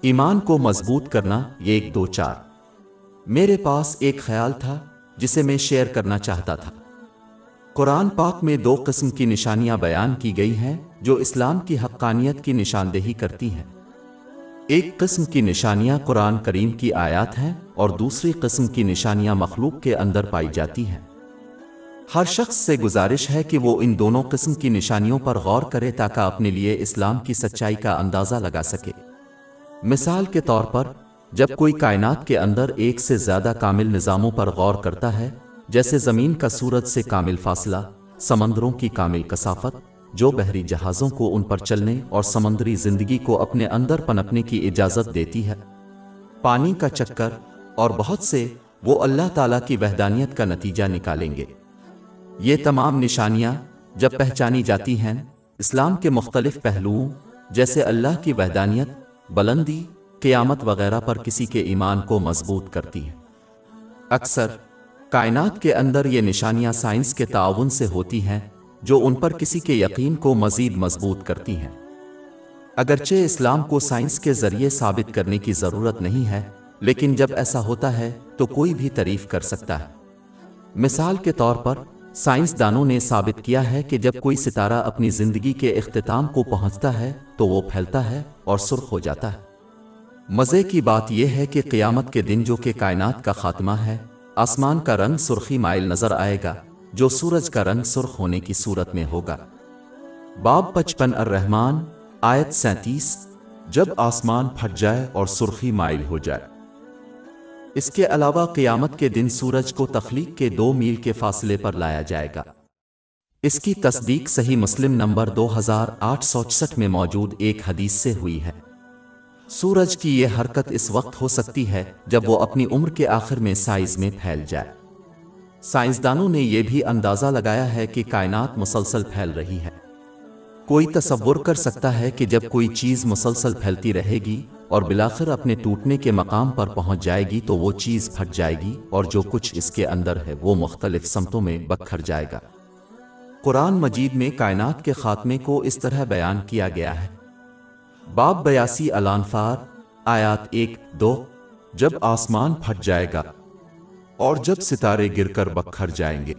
ایمان کو مضبوط کرنا 1 2 4 میرے پاس ایک خیال تھا جسے میں شیئر کرنا چاہتا تھا۔ قرآن پاک میں 2 قسم کی نشانیاں بیان کی گئی ہیں جو اسلام کی حقانیت کی نشاندہی کرتی ہیں۔ ایک قسم کی نشانیاں قرآن کریم کی آیات ہیں اور دوسری قسم کی نشانیاں مخلوق کے اندر پائی جاتی ہیں۔ ہر شخص سے گزارش ہے کہ وہ ان دونوں قسم کی نشانیوں پر غور کرے تاکہ اپنے لیے اسلام کی سچائی کا اندازہ لگا سکے۔ مثال کے طور پر، جب کوئی کائنات کے اندر ایک سے زیادہ کامل نظاموں پر غور کرتا ہے، جیسے زمین کا سورج سے کامل فاصلہ، سمندروں کی کامل کثافت جو بحری جہازوں کو ان پر چلنے اور سمندری زندگی کو اپنے اندر پنپنے کی اجازت دیتی ہے، پانی کا چکر اور بہت سے، وہ اللہ تعالیٰ کی وحدانیت کا نتیجہ نکالیں گے۔ یہ تمام نشانیاں جب پہچانی جاتی ہیں، اسلام کے مختلف پہلوؤں جیسے اللہ کی وحدانیت، بلندی، قیامت وغیرہ پر کسی کے ایمان کو مضبوط کرتی ہیں۔ اکثر کائنات کے اندر یہ نشانیاں سائنس کے تعاون سے ہوتی ہیں جو ان پر کسی کے یقین کو مزید مضبوط کرتی ہیں۔ اگرچہ اسلام کو سائنس کے ذریعے ثابت کرنے کی ضرورت نہیں ہے، لیکن جب ایسا ہوتا ہے تو کوئی بھی تعریف کر سکتا ہے۔ مثال کے طور پر، سائنسدانوں نے ثابت کیا ہے کہ جب کوئی ستارہ اپنی زندگی کے اختتام کو پہنچتا ہے تو وہ پھیلتا ہے اور سرخ ہو جاتا ہے۔ مزے کی بات یہ ہے کہ قیامت کے دن جو کہ کائنات کا خاتمہ ہے، آسمان کا رنگ سرخی مائل نظر آئے گا جو سورج کا رنگ سرخ ہونے کی صورت میں ہوگا۔ باب 55 الرحمن آیت 37 جب آسمان پھٹ جائے اور سرخی مائل ہو جائے۔ اس کے علاوہ قیامت کے دن سورج کو تخلیق کے 2 میل کے فاصلے پر لایا جائے گا۔ اس کی تصدیق صحیح مسلم نمبر 2866 میں موجود ایک حدیث سے ہوئی ہے۔ سورج کی یہ حرکت اس وقت ہو سکتی ہے جب وہ اپنی عمر کے آخر میں سائز میں پھیل جائے۔ سائنسدانوں نے یہ بھی اندازہ لگایا ہے کہ کائنات مسلسل پھیل رہی ہے۔ کوئی تصور کر سکتا ہے کہ جب کوئی چیز مسلسل پھیلتی رہے گی اور بالآخر اپنے ٹوٹنے کے مقام پر پہنچ جائے گی تو وہ چیز پھٹ جائے گی اور جو کچھ اس کے اندر ہے وہ مختلف سمتوں میں بکھر جائے گا۔ قرآن مجید میں کائنات کے خاتمے کو اس طرح بیان کیا گیا ہے۔ باب 82 الانفال آیات 1 2 جب آسمان پھٹ جائے گا اور جب ستارے گر کر بکھر جائیں گے۔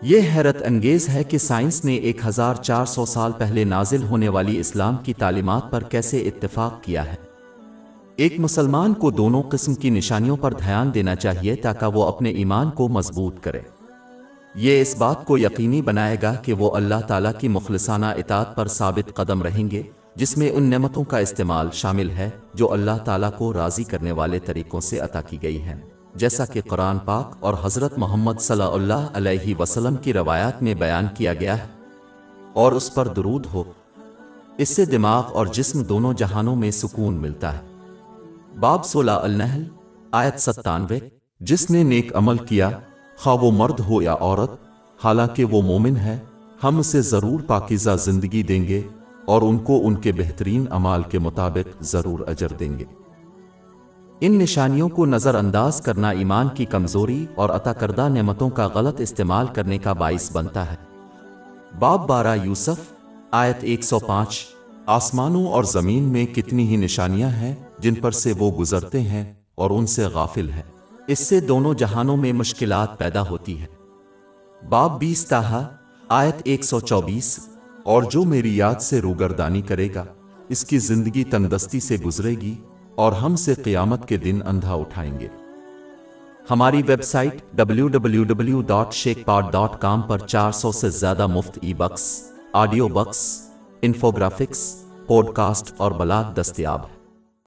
یہ حیرت انگیز ہے کہ سائنس نے 1400 سال پہلے نازل ہونے والی اسلام کی تعلیمات پر کیسے اتفاق کیا ہے۔ ایک مسلمان کو دونوں قسم کی نشانیوں پر دھیان دینا چاہیے تاکہ وہ اپنے ایمان کو مضبوط کرے۔ یہ اس بات کو یقینی بنائے گا کہ وہ اللہ تعالیٰ کی مخلصانہ اطاعت پر ثابت قدم رہیں گے، جس میں ان نعمتوں کا استعمال شامل ہے جو اللہ تعالیٰ کو راضی کرنے والے طریقوں سے عطا کی گئی ہیں، جیسا کہ قرآن پاک اور حضرت محمد صلی اللہ علیہ وسلم کی روایات میں بیان کیا گیا ہے، اور اس پر درود ہو۔ اس سے دماغ اور جسم دونوں جہانوں میں سکون ملتا ہے۔ باب 16 النحل آیت 97 جس نے نیک عمل کیا، خواہ وہ مرد ہو یا عورت، حالانکہ وہ مومن ہے، ہم اسے ضرور پاکیزہ زندگی دیں گے اور ان کو ان کے بہترین اعمال کے مطابق ضرور اجر دیں گے۔ ان نشانیوں کو نظر انداز کرنا ایمان کی کمزوری اور عطا کردہ نعمتوں کا غلط استعمال کرنے کا باعث بنتا ہے۔ باب 12 یوسف آیت 105 آسمانوں اور زمین میں کتنی ہی نشانیاں ہیں جن پر سے وہ گزرتے ہیں اور ان سے غافل ہے، اس سے دونوں جہانوں میں مشکلات پیدا ہوتی ہے۔ باب 20 طٰہٰ آیت 124 اور جو میری یاد سے روگردانی کرے گا، اس کی زندگی تندرستی سے گزرے گی اور ہم سے قیامت کے دن اندھا اٹھائیں گے۔ ہماری ویب سائٹ www.shekpod.com پر 400 سے زیادہ مفت e books, audio books, infographics, podcast اور بلاگ دستیاب ہے۔